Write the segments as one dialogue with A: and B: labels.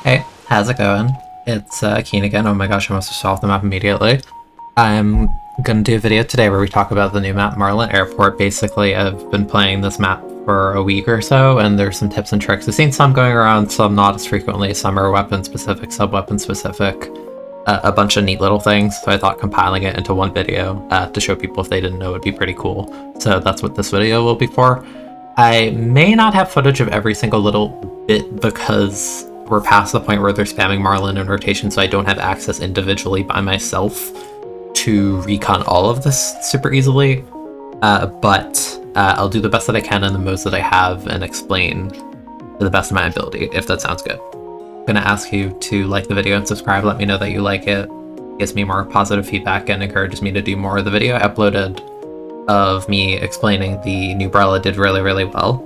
A: Hey, how's it going? It's Keen again. Oh my gosh, I must have solved the map immediately. I'm gonna do a video today where we talk about the new map, Marlin Airport. Basically, I've been playing this map for a week or so, and there's some tips and tricks. I've seen some going around, some not as frequently. Some are weapon-specific, sub-weapon-specific. A bunch of neat little things, so I thought compiling it into one video to show people if they didn't know would be pretty cool. So that's what this video will be for. I may not have footage of every single little bit because we're past the point where they're spamming Marlin in rotation, so I don't have access individually by myself to recon all of this super easily. But I'll do the best that I can in the modes that I have and explain to the best of my ability, if that sounds good. I'm gonna ask you to like the video and subscribe. Let me know that you like it. It gives me more positive feedback and encourages me to do more. The video I uploaded of me explaining the new Umbrella did really, really well.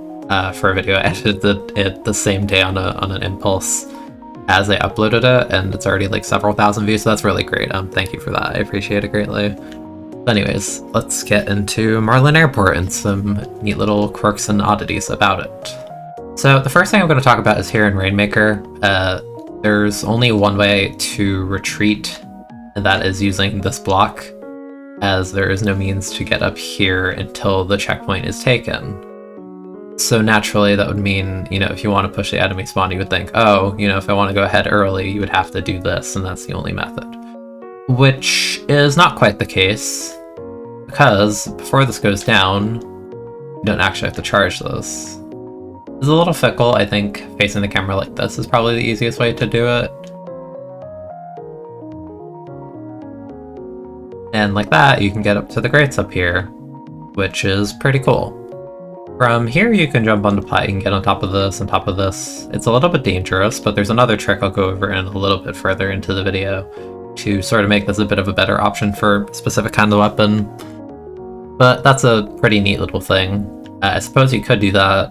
A: For a video, I edited it the same day on an impulse as I uploaded it, and it's already like several thousand views, so that's really great. Thank you for that. I appreciate it greatly. But anyways, let's get into Marlin Airport and some neat little quirks and oddities about it. So the first thing I'm going to talk about is here in Rainmaker. There's only one way to retreat, and that is using this block, as there is no means to get up here until the checkpoint is taken. So naturally, that would mean, if you want to push the enemy spawn, you would think, oh, if I want to go ahead early, you would have to do this, and that's the only method. Which is not quite the case, because before this goes down, you don't actually have to charge this. It's a little fickle. I think facing the camera like this is probably the easiest way to do it. And like that, you can get up to the grates up here, which is pretty cool. From here, you can jump onto plat, you can get on top of this, on top of this. It's a little bit dangerous, but there's another trick I'll go over in a little bit further into the video to sort of make this a bit of a better option for a specific kind of weapon. But that's a pretty neat little thing. I suppose you could do that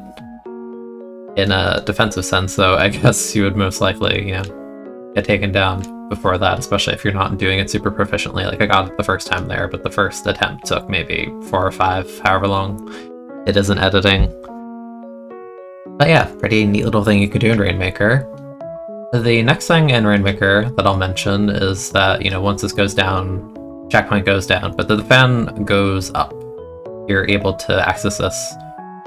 A: in a defensive sense, though I guess you would most likely, get taken down before that, especially if you're not doing it super proficiently. Like, I got it the first time there, but the first attempt took maybe 4 or 5, however long it is in editing. But yeah, pretty neat little thing you could do in Rainmaker. The next thing in Rainmaker that I'll mention is that, once this goes down, checkpoint goes down, but the fan goes up. You're able to access this,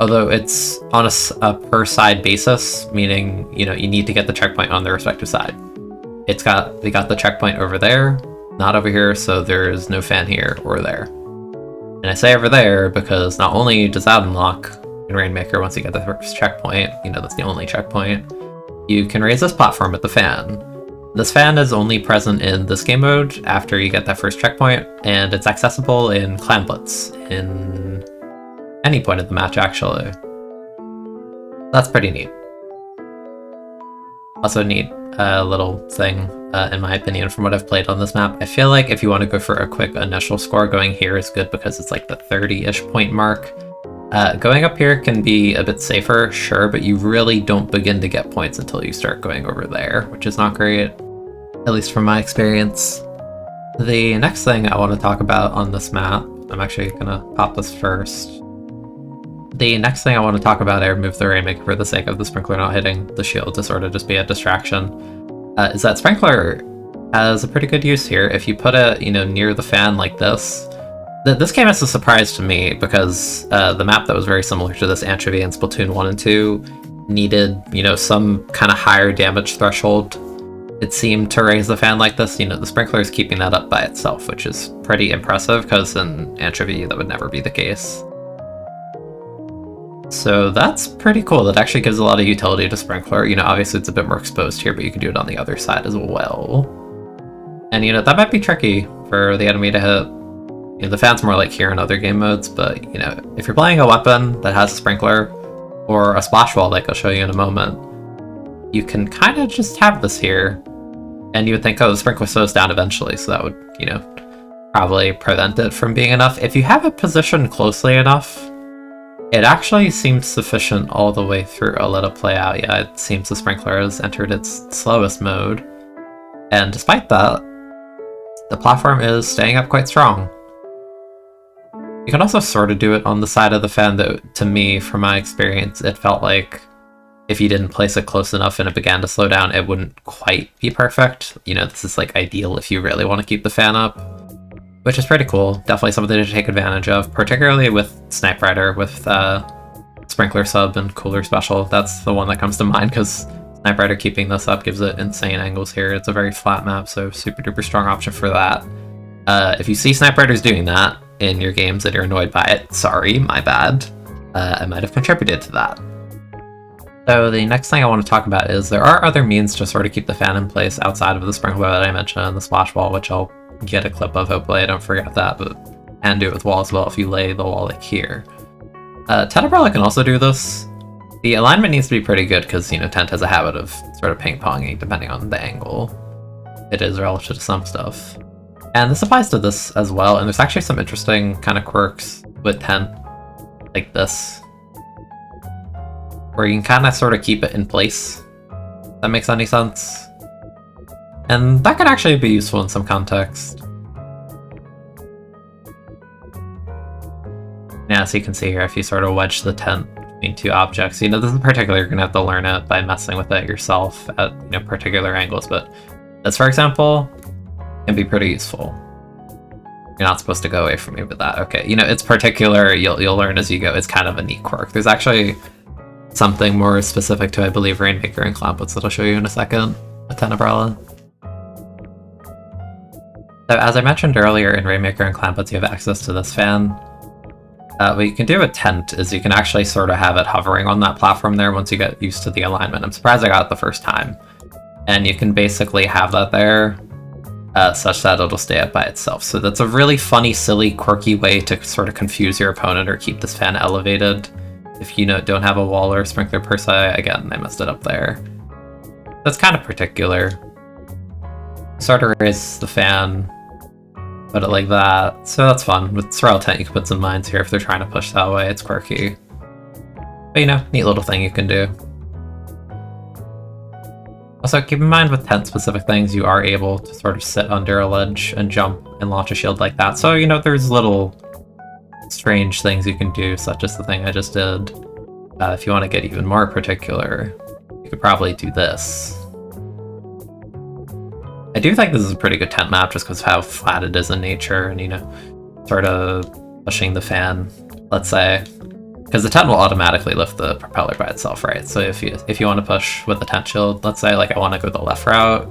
A: although it's on a per side basis, meaning, you need to get the checkpoint on the respective side. They got the checkpoint over there, not over here, so there's no fan here or there. And I say over there because not only does that unlock in Rainmaker once you get the first checkpoint, that's the only checkpoint, you can raise this platform at the fan. This fan is only present in this game mode after you get that first checkpoint, and it's accessible in clanblitz, in any point of the match, actually. That's pretty neat. Also neat little thing, in my opinion, from what I've played on this map. I feel like if you want to go for a quick initial score, going here is good because it's like the 30-ish point mark. Going up here can be a bit safer, sure, but you really don't begin to get points until you start going over there, which is not great, at least from my experience. The next thing I want to talk about on this map, I'm actually gonna pop this first. The next thing I want to talk about, I removed the Rainmaker for the sake of the sprinkler not hitting the shield to sort of just be a distraction, is that sprinkler has a pretty good use here. If you put it, near the fan like this, this came as a surprise to me because the map that was very similar to this, Anchovy in Splatoon 1 and 2, needed, some kind of higher damage threshold, it seemed, to raise the fan like this. The sprinkler is keeping that up by itself, which is pretty impressive because in Anchovy that would never be the case. So that's pretty cool. That actually gives a lot of utility to sprinkler. Obviously it's a bit more exposed here, but you can do it on the other side as well. And that might be tricky for the enemy to hit. The fan's more like here in other game modes, but if you're playing a weapon that has a sprinkler or a splash wall, like I'll show you in a moment, you can kind of just have this here, and you would think, oh, the sprinkler slows down eventually, so that would, probably prevent it from being enough. If you have it positioned closely enough, it actually seems sufficient all the way through. I'll let it play out. Yeah, it seems the sprinkler has entered its slowest mode, and despite that, the platform is staying up quite strong. You can also sort of do it on the side of the fan, though to me, from my experience, it felt like if you didn't place it close enough and it began to slow down, it wouldn't quite be perfect. You know, this is like ideal if you really want to keep the fan up, which is pretty cool. Definitely something to take advantage of, particularly with Snipe Rider, with Sprinkler Sub and Cooler Special. That's the one that comes to mind, because Snipe Rider keeping this up gives it insane angles here. It's a very flat map, so super duper strong option for that. If you see Snipe Riders doing that in your games and you're annoyed by it, sorry, my bad. I might have contributed to that. So the next thing I want to talk about is there are other means to sort of keep the fan in place outside of the sprinkler that I mentioned and the splash wall, which I'll get a clip of, hopefully I don't forget that, but can do it with wall as well if you lay the wall like here. Tabella can also do this. The alignment needs to be pretty good because, you know, Tent has a habit of sort of ping-ponging depending on the angle it is relative to some stuff. And this applies to this as well, and there's actually some interesting kind of quirks with Tent, like this, where you can kind of sort of keep it in place. If that makes any sense. And that could actually be useful in some context. Yeah, so you can see here, if you sort of wedge the tent between two objects, you know, this is particularly, you're gonna have to learn it by messing with it yourself at, you know, particular angles, but this, for example, can be pretty useful. You're not supposed to go away from me with that. Okay, you know, it's particular, you'll learn as you go. It's kind of a neat quirk. There's actually something more specific to, I believe, Rainmaker and Clamputs that I'll show you in a second with Tenebrella. So as I mentioned earlier, in Rainmaker and Clamputs, you have access to this fan. What you can do with Tent is you can actually sort of have it hovering on that platform there once you get used to the alignment. I'm surprised I got it the first time. And you can basically have that there such that it'll stay up by itself. So that's a really funny, silly, quirky way to sort of confuse your opponent or keep this fan elevated. If you don't have a wall or sprinkler per se, again, I messed it up there. That's kind of particular. Sort of raise the fan, put it like that. So that's fun. With Sorrel Tent, you can put some mines here if they're trying to push that way. It's quirky. But, you know, neat little thing you can do. Also, keep in mind with tent-specific things, you are able to sort of sit under a ledge and jump and launch a shield like that. So, you know, there's little strange things you can do, such as the thing I just did. If you want to get even more particular, you could probably do this. I do think this is a pretty good tent map just because of how flat it is in nature and, you know, sort of pushing the fan, let's say. Because the tent will automatically lift the propeller by itself, right? So if you want to push with the tent shield, let's say, like, I want to go the left route,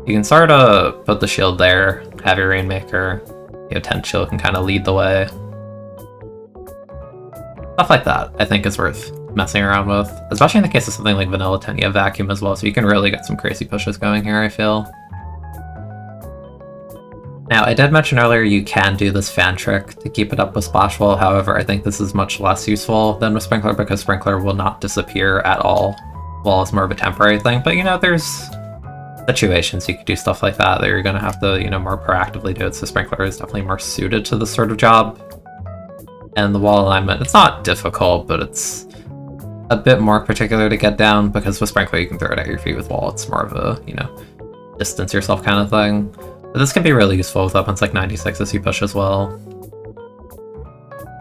A: you can sort of put the shield there, have your Rainmaker, your tent shield can kind of lead the way. Stuff like that, I think, is worth messing around with. Especially in the case of something like Vanilla Tent, you have Vacuum as well, so you can really get some crazy pushes going here, I feel. Now, I did mention earlier you can do this fan trick to keep it up with Splash Wall, however, I think this is much less useful than with Sprinkler because Sprinkler will not disappear at all. Wall is more of a temporary thing, but, you know, there's situations you could do stuff like that you're going to have to, you know, more proactively do it, so Sprinkler is definitely more suited to this sort of job. And the wall alignment, it's not difficult, but it's a bit more particular to get down because with Sprinkler you can throw it at your feet. With wall, it's more of a, you know, distance yourself kind of thing. But this can be really useful with weapons like 96 as you push as well.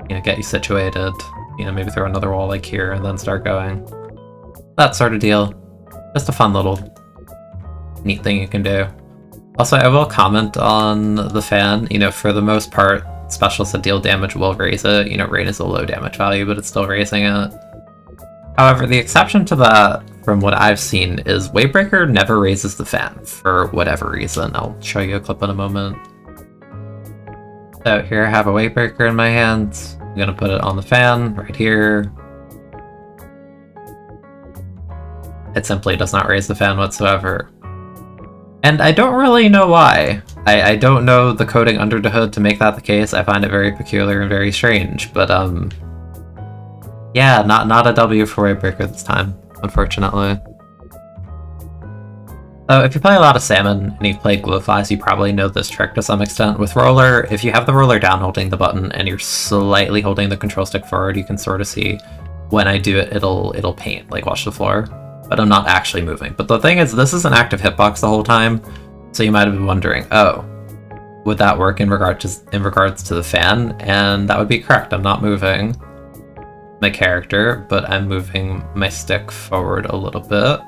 A: You know, get you situated, you know, maybe throw another wall like here and then start going. That sort of deal. Just a fun little neat thing you can do. Also, I will comment on the fan, you know, for the most part, specials that deal damage will raise it. You know, Rain is a low damage value, but it's still raising it. However, the exception to that, from what I've seen, is Wavebreaker never raises the fan, for whatever reason. I'll show you a clip in a moment. So here I have a Wavebreaker in my hands. I'm gonna put it on the fan, right here. It simply does not raise the fan whatsoever. And I don't really know why. I don't know the coding under the hood to make that the case. I find it very peculiar and very strange, but yeah, not a W for Wavebreaker this time, unfortunately. So if you play a lot of Salmon and you've played Glowflies, you probably know this trick to some extent. With Roller, if you have the roller down holding the button and you're slightly holding the control stick forward, you can sort of see when I do it, it'll paint, like watch the floor. But I'm not actually moving. But the thing is, this is an active hitbox the whole time, so you might have been wondering, oh, would that work in regards to the fan? And that would be correct, I'm not moving. my character, but I'm moving my stick forward a little bit.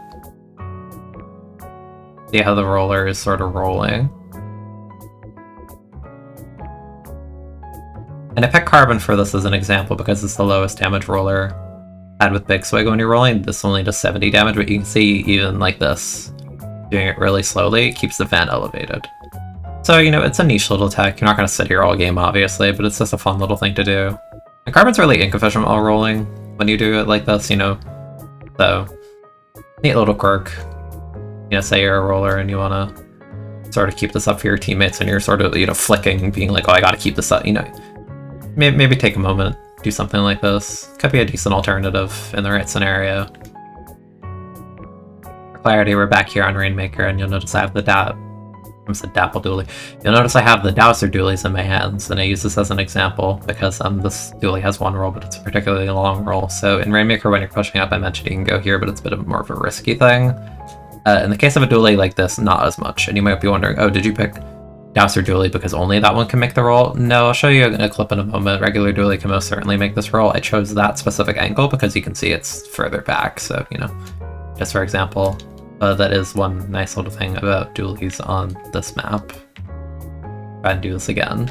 A: See how the roller is sort of rolling. And I picked Carbon for this as an example because it's the lowest damage roller had with Big Swig when you're rolling. This only does 70 damage, but you can see even like this, doing it really slowly keeps the fan elevated. So, you know, it's a niche little tech. You're not going to sit here all game, obviously, but it's just a fun little thing to do. And Carbon's really ink efficient while rolling when you do it like this, you know. So, neat little quirk. You know, say you're a roller and you want to sort of keep this up for your teammates and you're sort of, you know, flicking, being like, oh, I got to keep this up, you know. Maybe take a moment, do something like this. Could be a decent alternative in the right scenario. For clarity, we're back here on Rainmaker, and you'll notice I have the Dapple Dually. You'll notice I have the Dowser Dualies in my hands, and I use this as an example because this Dually has one roll, but it's a particularly long roll. So in Rainmaker, when you're pushing up, I mentioned you can go here, but it's a bit more of a risky thing. In the case of a Dually like this, not as much. And you might be wondering, oh, did you pick Dowser Dually because only that one can make the roll? No, I'll show you a clip in a moment. Regular Dually can most certainly make this roll. I chose that specific angle because you can see it's further back, so, you know, just for example. That is one nice little thing about Dualies on this map. Try and do this again.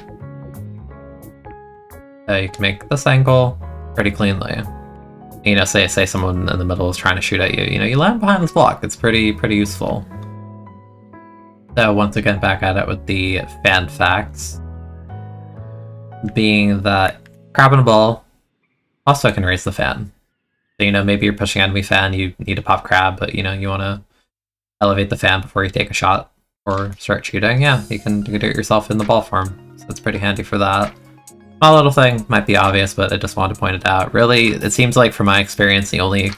A: You can make this angle pretty cleanly. You know, say someone in the middle is trying to shoot at you, you know, you land behind this block. It's pretty useful. So once again, back at it with the fan facts. Being that Crab and Ball also can raise the fan. So, you know, maybe you're pushing enemy fan, you need to pop Crab, but, you know, you want to elevate the fan before you take a shot or start shooting. Yeah, you can do it yourself in the ball form. So it's pretty handy for that. Small little thing, might be obvious, but I just wanted to point it out. Really, it seems like from my experience, the only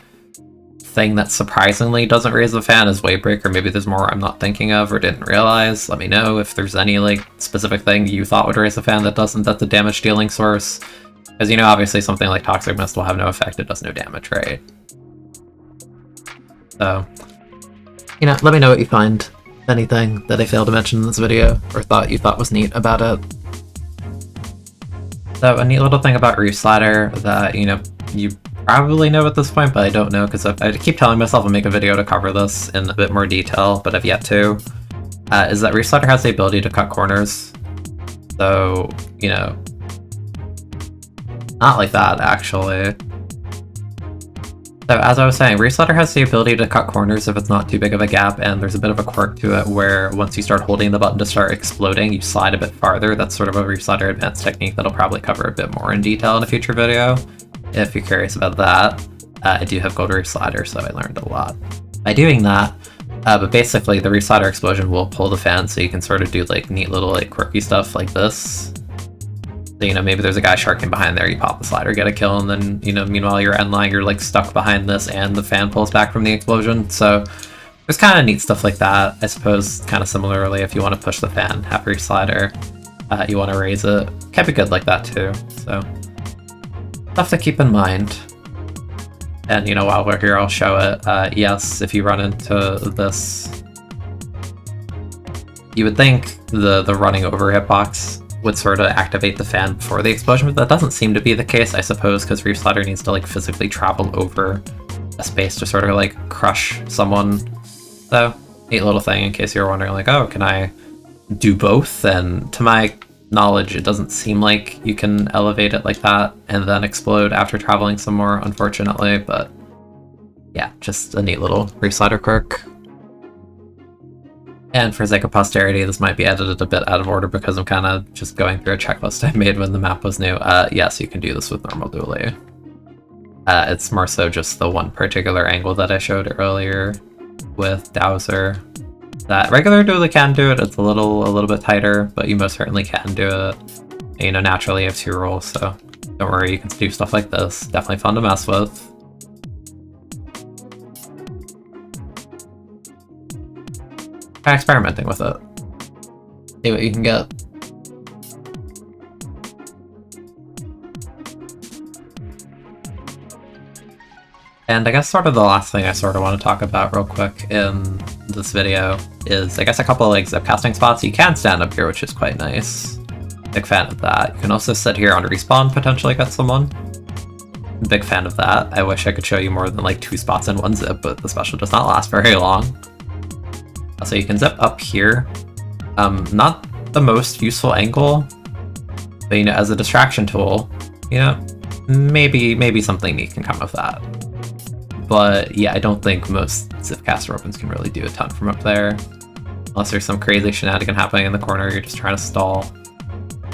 A: thing that surprisingly doesn't raise the fan is Wavebreaker. Maybe there's more I'm not thinking of or didn't realize. Let me know if there's any like specific thing you thought would raise the fan that doesn't, that's the damage dealing source. Because, you know, obviously something like Toxic Mist will have no effect, it does no damage, right? So, you know, let me know what you find. Anything that I failed to mention in this video or you thought was neat about it. So a neat little thing about Reef Slider that, you know, you probably know at this point, but I don't know because I keep telling myself I'll make a video to cover this in a bit more detail, but I've yet to, is that Reef Slider has the ability to cut corners. So, you know, not like that, actually. So as I was saying, Reef Slider has the ability to cut corners if it's not too big of a gap, and there's a bit of a quirk to it where once you start holding the button to start exploding, you slide a bit farther. That's sort of a Reef Slider advanced technique that I'll probably cover a bit more in detail in a future video. If you're curious about that, I do have Gold Reef Slider, so I learned a lot by doing that. But basically, the Reef Slider explosion will pull the fan, so you can sort of do like neat little like quirky stuff like this. So, you know, maybe there's a guy sharking behind there, you pop the slider, get a kill, and then, you know, meanwhile you're endline, you're like stuck behind this, and the fan pulls back from the explosion. So there's kind of neat stuff like that. I suppose kind of similarly, if you want to push the fan, have Reef Slider, you want to raise it, can be good like that too. So stuff to keep in mind. And, you know, while we're here, I'll show it. Yes, if you run into this, you would think the running over hitbox would sort of activate the fan before the explosion, but that doesn't seem to be the case, I suppose, because Reef Slider needs to like physically travel over a space to sort of like crush someone. So, neat little thing in case you're wondering like, oh, can I do both? And to my knowledge, it doesn't seem like you can elevate it like that and then explode after traveling some more, unfortunately, but yeah, just a neat little Reef Slider quirk. And for sake of posterity, this might be edited a bit out of order because I'm kind of just going through a checklist I made when the map was new. Yes, you can do this with normal Dually. It's more so just the one particular angle that I showed earlier with Dowser. That regular Dually can do it, it's a little bit tighter, but you most certainly can do it. And, you know, naturally you have 2 rolls, so don't worry, you can do stuff like this. Definitely fun to mess with. Try experimenting with it. See what you can get. And I guess sort of the last thing I sort of want to talk about real quick in this video is, I guess, a couple of like zip casting spots. You can stand up here, which is quite nice. Big fan of that. You can also sit here on respawn, potentially get someone. big fan of that. I wish I could show you more than like 2 spots in one zip, but the special does not last very long. So you can zip up here. Not the most useful angle, but you know, as a distraction tool, you know, maybe something neat can come of that. But yeah, I don't think most Zipcaster opens can really do a ton from up there. Unless there's some crazy shenanigan happening in the corner, you're just trying to stall.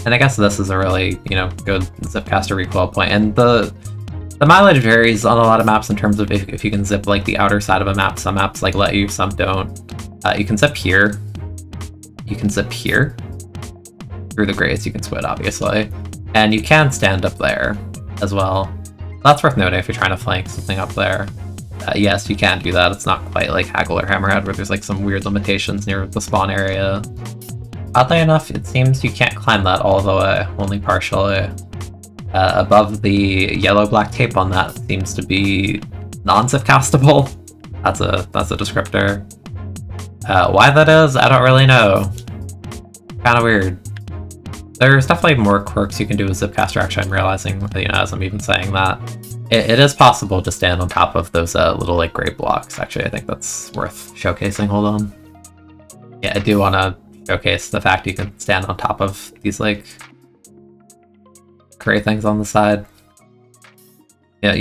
A: And I guess this is a really, you know, good Zipcaster recoil point. And the mileage varies on a lot of maps in terms of if you can zip like the outer side of a map. Some maps like let you, some don't. You can zip here. You can zip here. Through the grates, you can squid, obviously. And you can stand up there as well. That's worth noting if you're trying to flank something up there. Yes, you can do that. It's not quite like Haggle or Hammerhead where there's like some weird limitations near the spawn area. Oddly enough, it seems you can't climb that all the way, only partially. Above the yellow-black tape on that seems to be non-zipcastable. That's a descriptor. Why that is, I don't really know. Kind of weird. There's definitely more quirks you can do with Zipcaster, actually. I'm realizing, you know, as I'm even saying that. It is possible to stand on top of those little, like, gray blocks, actually. I think that's worth showcasing. Hold on. Yeah, I do want to showcase the fact you can stand on top of these, like, gray things on the side. Yeah,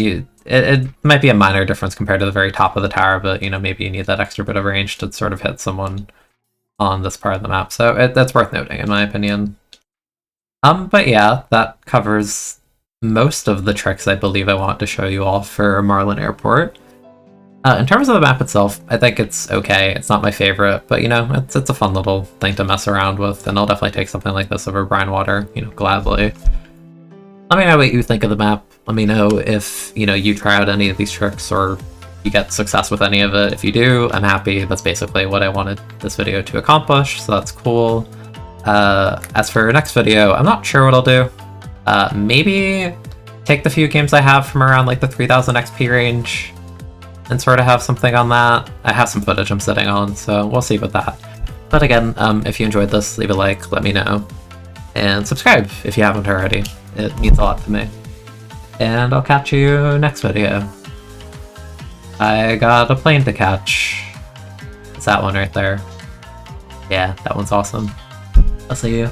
A: it might be a minor difference compared to the very top of the tower, but, you know, maybe you need that extra bit of range to sort of hit someone on this part of the map. So that's worth noting, in my opinion. But yeah, that covers most of the tricks I believe I want to show you all for Marlin Airport. In terms of the map itself, I think it's okay. It's not my favorite, but you know, it's a fun little thing to mess around with, and I'll definitely take something like this over Brine Water, you know, gladly. Let me know what you think of the map. Let me know if, you know, you try out any of these tricks or you get success with any of it. If you do, I'm happy. That's basically what I wanted this video to accomplish, so that's cool. As for next video, I'm not sure what I'll do. Maybe take the few games I have from around like the 3000 XP range and sort of have something on that. I have some footage I'm sitting on, so we'll see with that. But again, if you enjoyed this, leave a like, let me know. And subscribe if you haven't already. It means a lot to me. And I'll catch you next video. I got a plane to catch. It's that one right there. Yeah, that one's awesome. I'll see you.